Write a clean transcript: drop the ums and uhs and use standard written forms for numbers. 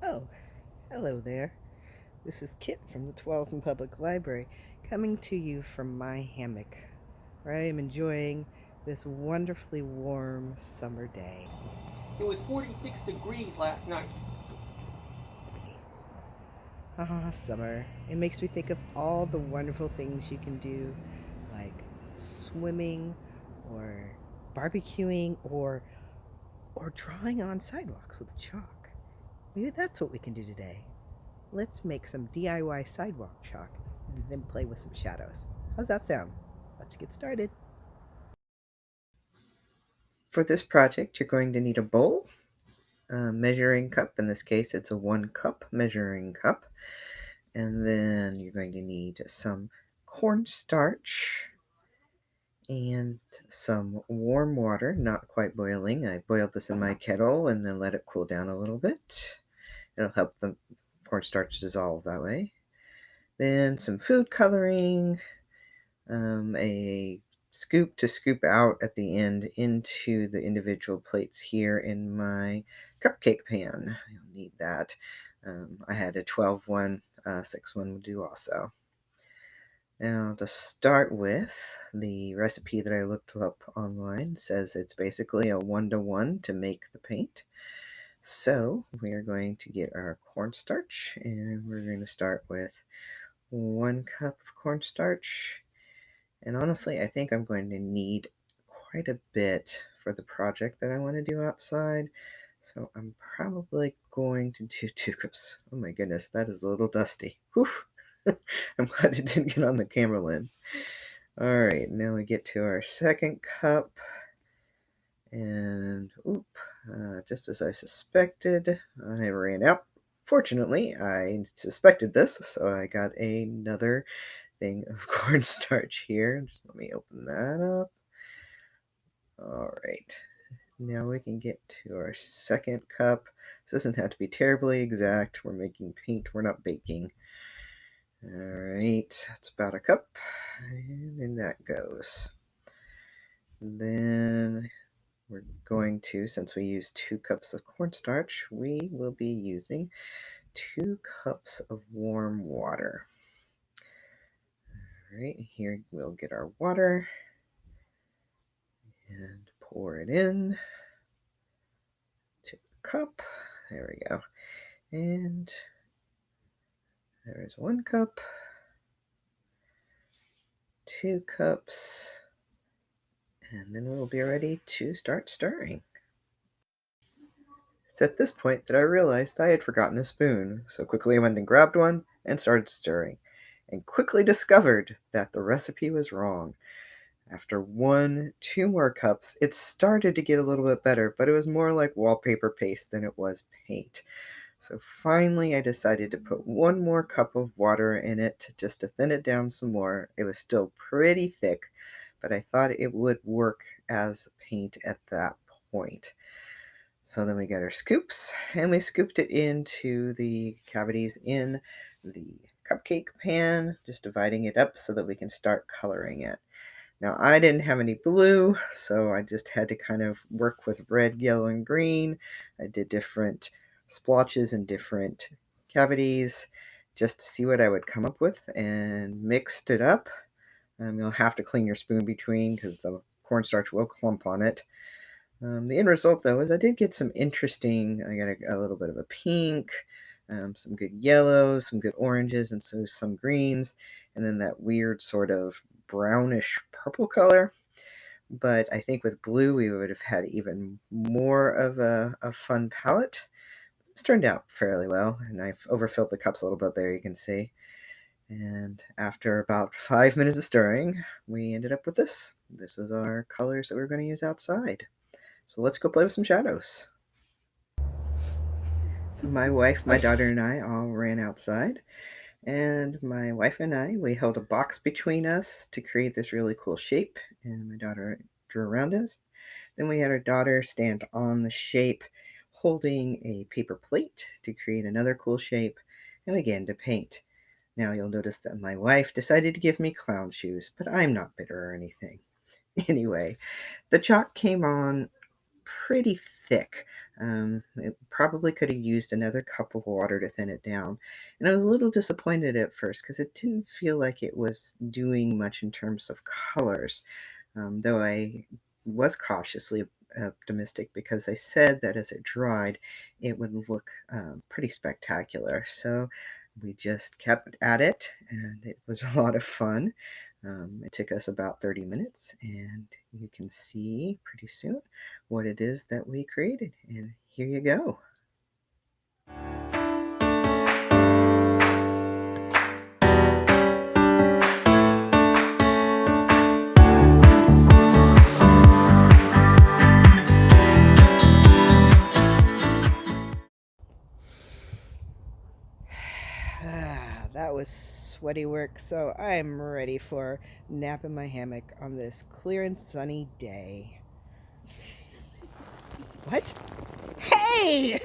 Oh, hello there. This is Kit from the Twellston Public Library coming to you from my hammock where I am enjoying this wonderfully warm summer day. It was 46 degrees last night. Ah, summer. It makes me think of all the wonderful things you can do, like swimming or barbecuing or drawing on sidewalks with chalk. Maybe that's what we can do today. Let's make some DIY sidewalk chalk and then play with some shadows. How's that sound? Let's get started. For this project, you're going to need a bowl, a measuring cup. In this case, it's a 1 cup measuring cup. And then you're going to need some cornstarch and some warm water, not quite boiling. I boiled this in my kettle and then let it cool down a little bit. It'll help the cornstarch dissolve that way. Then some food coloring, a scoop to scoop out at the end into the individual plates here in my cupcake pan. You'll need that. I had a 12 one, 6 one would do also. Now, to start with, the recipe that I looked up online says it's basically a 1-to-1 to make the paint. So we are going to get our cornstarch, and we're going to start with 1 cup of cornstarch. And honestly, I think I'm going to need quite a bit for the project that I want to do outside. So I'm probably going to do 2 cups. Oh my goodness, that is a little dusty. Whew. I'm glad it didn't get on the camera lens. All right, now we get to our 2nd cup. And just as I suspected, I ran out. Fortunately, I suspected this, so I got another thing of cornstarch here. Just let me open that up. All right, now we can get to our 2nd cup. This doesn't have to be terribly exact. We're making paint, we're not baking. All right, that's about a cup, and in that goes. Then we're going to, since we use 2 cups of cornstarch, we will be using 2 cups of warm water. All right, here we'll get our water and pour it in to the cup. There we go. And there's 1 cup, 2 cups, and then we'll be ready to start stirring. It's at this point that I realized I had forgotten a spoon, so quickly I went and grabbed one and started stirring, and quickly discovered that the recipe was wrong. After 2 more cups, it started to get a little bit better, but it was more like wallpaper paste than it was paint. So finally, I decided to put 1 more cup of water in it just to thin it down some more. It was still pretty thick, but I thought it would work as paint at that point. So then we got our scoops, and we scooped it into the cavities in the cupcake pan, just dividing it up so that we can start coloring it. Now, I didn't have any blue, so I just had to kind of work with red, yellow, and green. I did different splotches and different cavities just to see what I would come up with and mixed it up. You'll have to clean your spoon between because the cornstarch will clump on it. The end result, though, is I did get some interesting, I got a little bit of a pink, some good yellows, some good oranges, and so some greens, and then that weird sort of brownish purple color. But I think with blue, we would have had even more of a fun palette. This turned out fairly well, and I've overfilled the cups a little bit there, you can see. And after about 5 minutes of stirring, we ended up with this. This is our colors that we're going to use outside. So let's go play with some shadows. My wife, my daughter, and I all ran outside. And my wife and I, we held a box between us to create this really cool shape. And my daughter drew around us. Then we had our daughter stand on the shape, holding a paper plate to create another cool shape. And we began to paint. Now you'll notice that my wife decided to give me clown shoes, but I'm not bitter or anything. Anyway, the chalk came on pretty thick, It probably could have used another cup of water to thin it down. And I was a little disappointed at first because it didn't feel like it was doing much in terms of colors, though I was cautiously optimistic because they said that as it dried, it would look pretty spectacular. So we just kept at it, and it was a lot of fun. It took us about 30 minutes, and you can see pretty soon what it is that we created. And here you go. That was sweaty work, so I'm ready for a nap in my hammock on this clear and sunny day. What? Hey!